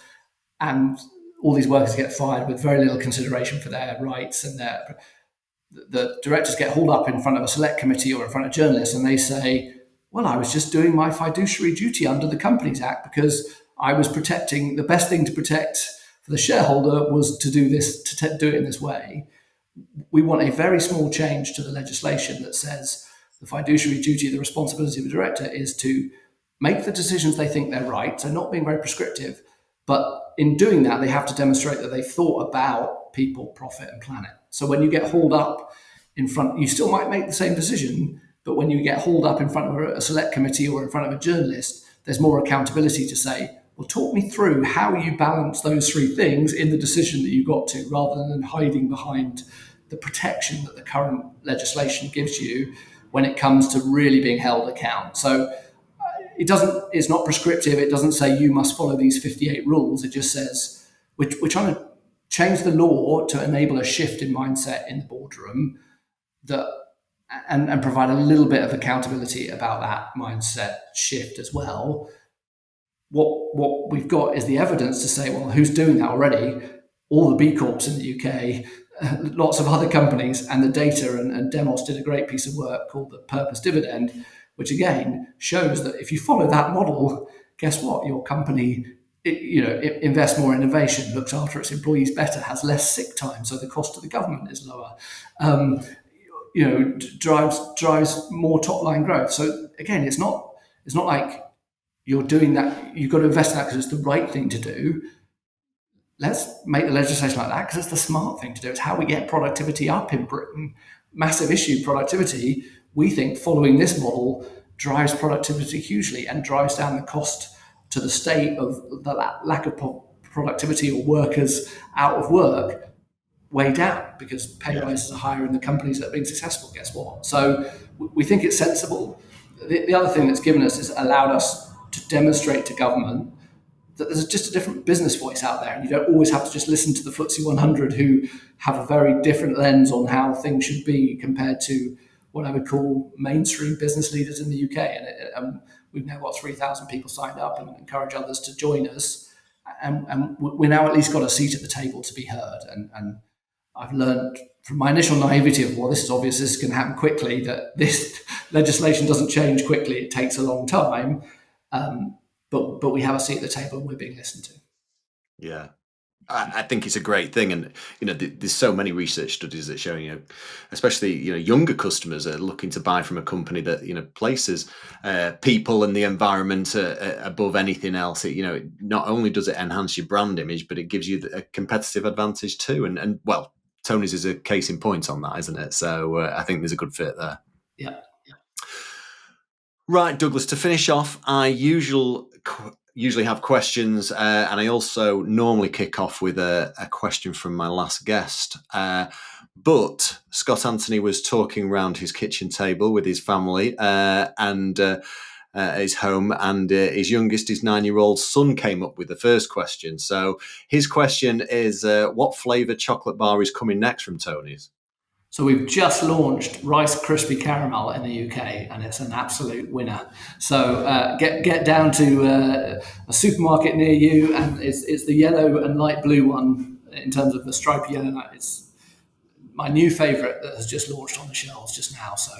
and all these workers get fired with very little consideration for their rights, and the directors get hauled up in front of a select committee or in front of journalists, and they say, well, I was just doing my fiduciary duty under the Companies Act because I was protecting, the best thing to protect for the shareholder was to do this, to do it in this way. We want a very small change to the legislation that says the fiduciary duty, the responsibility of a director is to make the decisions they think they're right, so not being very prescriptive, but in doing that, they have to demonstrate that they've thought about people, profit, and planet. So when you get hauled up in front, you still might make the same decision, but when you get hauled up in front of a select committee or in front of a journalist, there's more accountability to say, well, talk me through how you balance those three things in the decision that you got to, rather than hiding behind the protection that the current legislation gives you when it comes to really being held account. So it's not prescriptive. It doesn't say you must follow these 58 rules. It just says we're trying to change the law to enable a shift in mindset in the boardroom and provide a little bit of accountability about that mindset shift as well. What we've got is the evidence to say, well, who's doing that already? All the B Corps in the UK, lots of other companies, and the data, and Demos did a great piece of work called the Purpose Dividend, which again shows that if you follow that model, guess what? Your company it invests more in innovation, looks after its employees better, has less sick time, so the cost to the government is lower. Drives more top line growth. So again, it's not like you're doing that, you've got to invest in that because it's the right thing to do. Let's make the legislation like that because it's the smart thing to do. It's how we get productivity up in Britain. Massive issue, productivity. We think following this model drives productivity hugely and drives down the cost to the state of the lack of productivity or workers out of work way down, because pay rises are higher in the companies that are being successful. Guess what? So we think it's sensible. The other thing that's given us is allowed us to demonstrate to government that there's just a different business voice out there, and you don't always have to just listen to the FTSE 100 who have a very different lens on how things should be compared to what I would call mainstream business leaders in the UK. And we've now got 3,000 people signed up and encourage others to join us. and we now at least got a seat at the table to be heard. And I've learned from my initial naivety of, well, this is obvious, this is going to happen quickly, that this legislation doesn't change quickly. It takes a long time. But we have a seat at the table and we're being listened to. Yeah. I think it's a great thing, and there's so many research studies that show, especially younger customers are looking to buy from a company that places people and the environment above anything else. It not only does it enhance your brand image, but it gives you a competitive advantage too. And well, Tony's is a case in point on that, isn't it? So I think there's a good fit there. Yeah. Right, Douglas. To finish off, I usually have questions, and I also normally kick off with a question from my last guest. But Scott Anthony was talking around his kitchen table with his family and his home, and his youngest, his 9-year-old son, came up with the first question. So his question is, what flavour chocolate bar is coming next from Tony's? So we've just launched Rice Krispie Caramel in the UK, and it's an absolute winner. So get down to a supermarket near you, and it's the yellow and light blue one in terms of the stripy yellow. It's my new favourite that has just launched on the shelves just now. So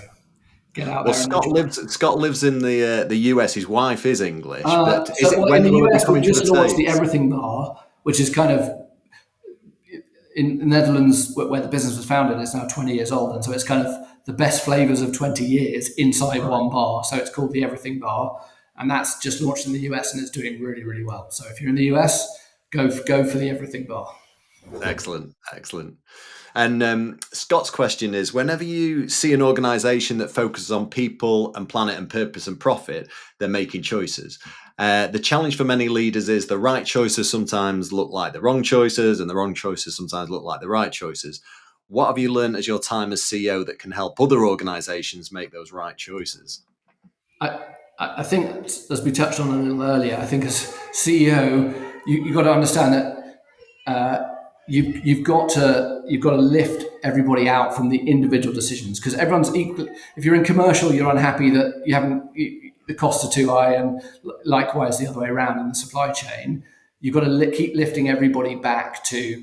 get out there. Scott lives in the US. His wife is English, but when in the will it be US coming we to just the launched the States? Everything Bar, which is kind of in the Netherlands, where the business was founded. It's now 20 years old, and so it's kind of the best flavors of 20 years inside one bar. So it's called the Everything Bar, and that's just launched in the US, and it's doing really, really well. So if you're in the US, go for the Everything Bar. Excellent. And Scott's question is, whenever you see an organization that focuses on people and planet and purpose and profit, they're making choices. The challenge for many leaders is the right choices sometimes look like the wrong choices, and the wrong choices sometimes look like the right choices. What have you learned as your time as CEO that can help other organizations make those right choices? I think, as we touched on a little earlier, I think as CEO, you've got to understand that you've got to lift everybody out from the individual decisions, because everyone's equal. If you're in commercial, you're unhappy that you haven't. The costs are too high, and likewise the other way around in the supply chain. You've got to keep lifting everybody back to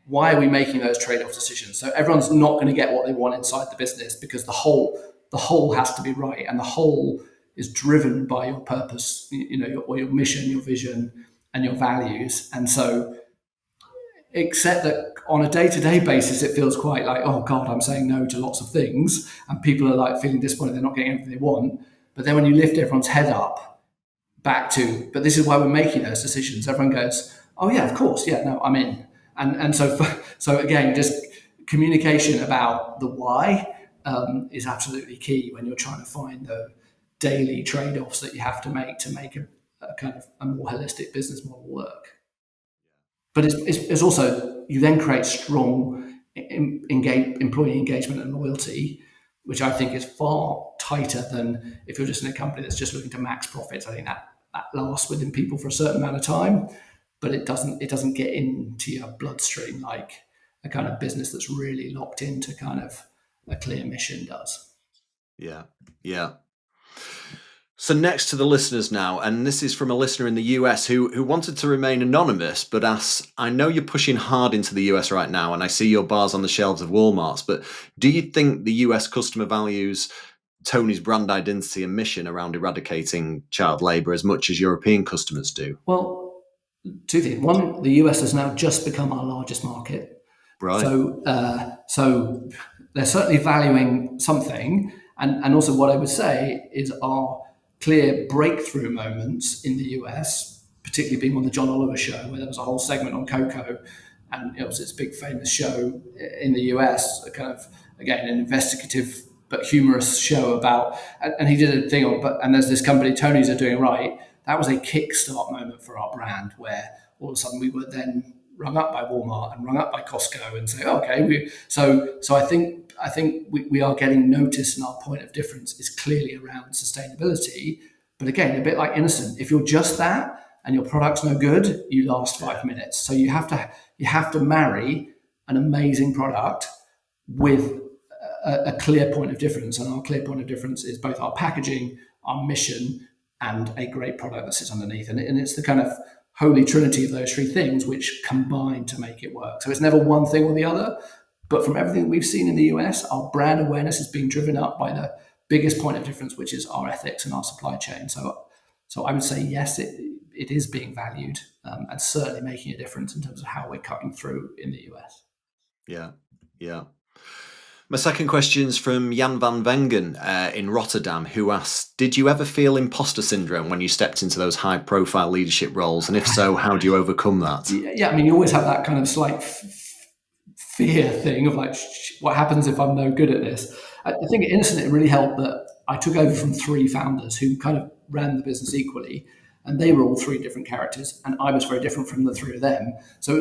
why are we making those trade-off decisions. So everyone's not going to get what they want inside the business, because the whole has to be right, and the whole is driven by your purpose, or your mission, your vision, and your values. And so, except that on a day-to-day basis, it feels quite like, oh God, I'm saying no to lots of things, and people are like feeling disappointed they're not getting everything they want. But then when you lift everyone's head up back to, but this is why we're making those decisions, everyone goes, oh yeah, of course, yeah, no, I'm in. And so again, just communication about the why is absolutely key when you're trying to find the daily trade-offs that you have to make a kind of a more holistic business model work. But it's also, you then create strong employee engagement and loyalty, which I think is far tighter than if you're just in a company that's just looking to max profits. I think that lasts within people for a certain amount of time, but it doesn't get into your bloodstream like a kind of business that's really locked into kind of a clear mission does. Yeah. So next to the listeners now, and this is from a listener in the US who wanted to remain anonymous, but asks, I know you're pushing hard into the US right now, and I see your bars on the shelves of Walmart's, but do you think the US customer values Tony's brand identity and mission around eradicating child labour as much as European customers do? Well, two things. One, the US has now just become our largest market. Right. So they're certainly valuing something. And also what I would say is our clear breakthrough moments in the US, particularly being on the John Oliver show, where there was a whole segment on cocoa, and it was this big famous show in the US, a kind of, again, an investigative but humorous show about, and he did a thing on, and there's this company, Tony's are doing right. That was a kickstart moment for our brand, where all of a sudden we were then rung up by Walmart and rung up by Costco and say, okay, so I think we are getting noticed, and our point of difference is clearly around sustainability. But again, a bit like Innocent, if you're just that and your product's no good, you last 5 minutes. So you have to marry an amazing product with a clear point of difference, and our clear point of difference is both our packaging, our mission, and a great product that sits underneath. And it's the kind of holy trinity of those three things which combine to make it work. So it's never one thing or the other. But from everything we've seen in the US, our brand awareness is being driven up by the biggest point of difference, which is our ethics and our supply chain. So I would say yes, it is being valued, and certainly making a difference in terms of how we're cutting through in the US. Yeah, yeah. My second question is from Jan van Wengen in Rotterdam, who asked, did you ever feel imposter syndrome when you stepped into those high-profile leadership roles? And if so, how do you overcome that? Yeah, I mean, you always have that kind of slight fear thing of like, what happens if I'm no good at this? I think at Innocent, it really helped that I took over from three founders who kind of ran the business equally, and they were all three different characters, and I was very different from the three of them. So it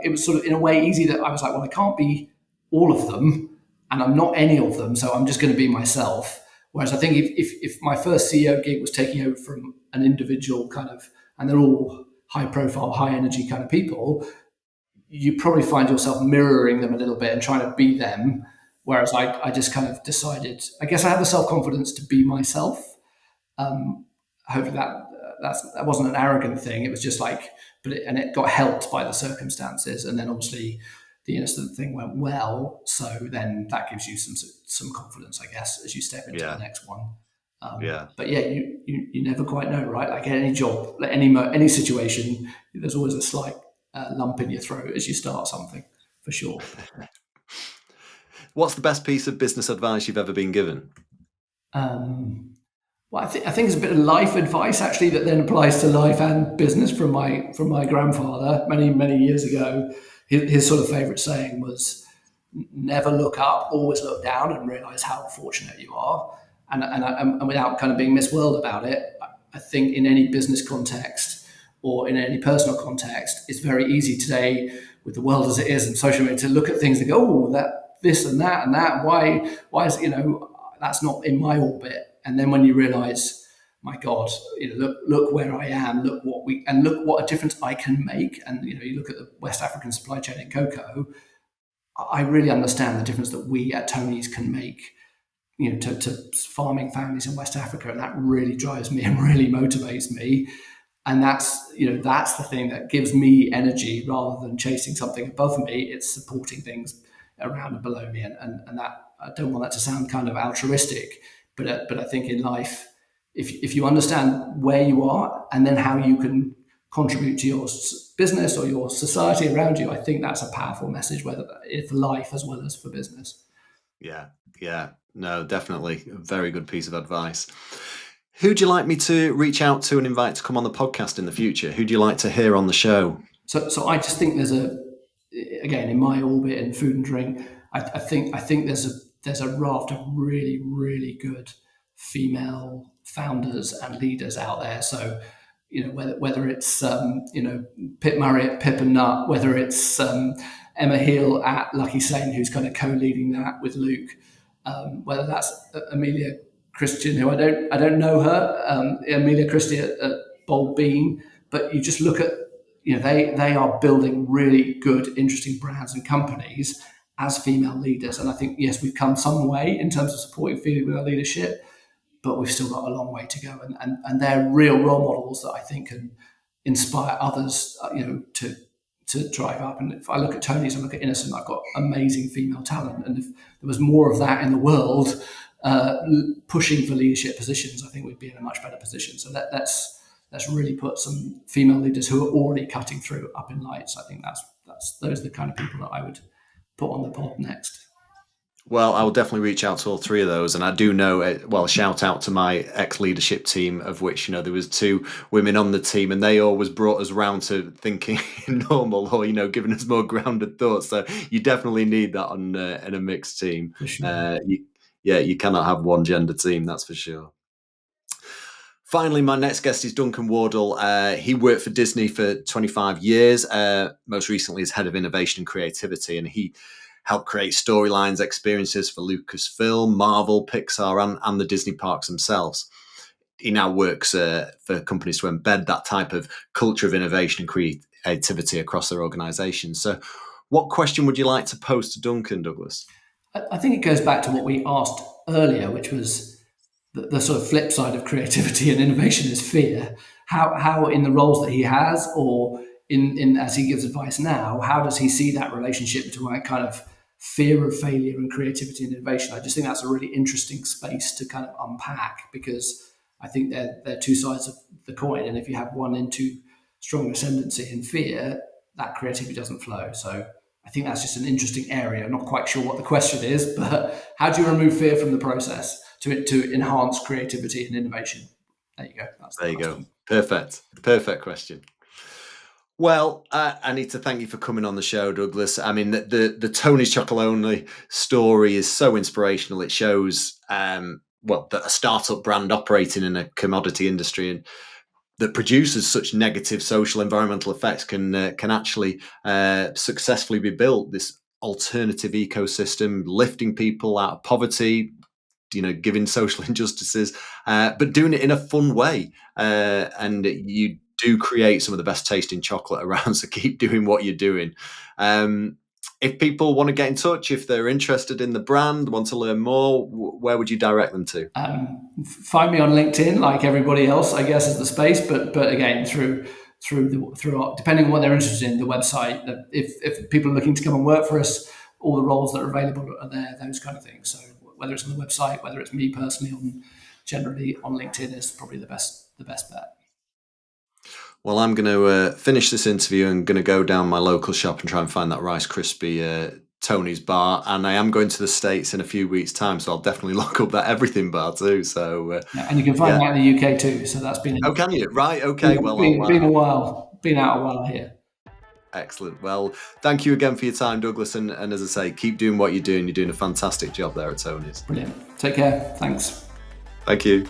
was sort of in a way easy that I was like, well, I can't be all of them, and I'm not any of them, so I'm just going to be myself. Whereas I think if my first CEO gig was taking over from an individual kind of, and they're all high profile, high energy kind of people, you probably find yourself mirroring them a little bit and trying to be them. Whereas I just kind of decided, I guess I had the self-confidence to be myself. Hopefully that wasn't an arrogant thing. It was just like, and it got helped by the circumstances. And then obviously the Innocent thing went well. So then that gives you some confidence, I guess, as you step into the next one. But yeah, you never quite know, right? Like any job, like any situation, there's always a slight lump in your throat as you start something, for sure. What's the best piece of business advice you've ever been given? Well, I think it's a bit of life advice actually that then applies to life and business from my grandfather many years ago. His sort of favorite saying was, "Never look up, always look down, and realize how fortunate you are." And without kind of being Miss World about it, I think in any business context or in any personal context, it's very easy today with the world as it is and social media to look at things and go, "Oh, that this and that and that. Why is that's not in my orbit?" And then when you realize, my God, look where I am, look what a difference I can make. And you look at the West African supply chain in cocoa. I really understand the difference that we at Tony's can make, to farming families in West Africa, and that really drives me and really motivates me. And that's the thing that gives me energy rather than chasing something above me. It's supporting things around and below me, and that I don't want that to sound kind of altruistic, but I think in life, if you understand where you are and then how you can contribute to your business or your society around you, I think that's a powerful message, whether it's for life as well as for business. Yeah, no, definitely a very good piece of advice. Who'd you like me to reach out to and invite to come on the podcast in the future? Who'd you like to hear on the show? So I just think again, in my orbit in food and drink, I think there's a raft of really, really good female founders and leaders out there. So, whether it's Pip Murray at Pip and Nut, whether it's Emma Heel at Lucky Saint, who's kind of co-leading that with Luke, whether that's Amelia Christian, who I don't know her, Amelia Christie at Bold Bean, but you just look at, they are building really good, interesting brands and companies as female leaders. And I think, yes, we've come some way in terms of supporting female leadership, but we've still got a long way to go. And they're real role models that I think can inspire others, to drive up. And if I look at Tony's, I look at Innocent, I've got amazing female talent. And if there was more of that in the world, pushing for leadership positions, I think we'd be in a much better position. So let's really put some female leaders who are already cutting through up in lights. I think those are the kind of people that I would put on the pod next. Well, I will definitely reach out to all three of those, and I do know. Shout out to my ex-leadership team, of which there was two women on the team, and they always brought us round to thinking normal, or giving us more grounded thoughts. So you definitely need that in a mixed team. For sure. You cannot have one gender team, that's for sure. Finally, my next guest is Duncan Wardle. He worked for Disney for 25 years, most recently as head of innovation and creativity, and he helped create storylines, experiences for Lucasfilm, Marvel, Pixar, and the Disney parks themselves. He now works for companies to embed that type of culture of innovation and creativity across their organizations. So what question would you like to pose to Duncan, Douglas? I think it goes back to what we asked earlier, which was the sort of flip side of creativity and innovation is fear. how in the roles that he has, or in as he gives advice now, how does he see that relationship between like kind of fear of failure and creativity and innovation? I just think that's a really interesting space to kind of unpack, because I think they're two sides of the coin, and if you have one into strong ascendancy in fear, that creativity doesn't flow. So I think that's just an interesting area. I'm not quite sure what the question is, but how do you remove fear from the process to enhance creativity and innovation? There you go. That's the There you go. question. Perfect question. Well, I need to thank you for coming on the show, Douglas. I mean, the Tony's Chocolonely story is so inspirational. It shows, that a startup brand operating in a commodity industry and that produces such negative social environmental effects can actually successfully be built. This alternative ecosystem, lifting people out of poverty, giving social injustices, but doing it in a fun way. And you do create some of the best tasting chocolate around. So keep doing what you're doing. If people want to get in touch, if they're interested in the brand, want to learn more, where would you direct them to? Find me on LinkedIn, like everybody else, I guess, is the space. But again, through depending on what they're interested in, the website. If people are looking to come and work for us, all the roles that are available are there. Those kind of things. So whether it's on the website, whether it's me personally, generally on LinkedIn is probably the best bet. Well, I'm going to finish this interview and going to go down my local shop and try and find that Rice Krispie Tony's bar. And I am going to the States in a few weeks' time, so I'll definitely lock up that everything bar too. So Yeah, and you can find that in the UK too. So that's been oh, can you? Right. Okay. Well, been a while, been out a while here. Excellent. Well, thank you again for your time, Douglas. And as I say, keep doing what you're doing. You're doing a fantastic job there at Tony's. Brilliant. Take care. Thanks. Thank you.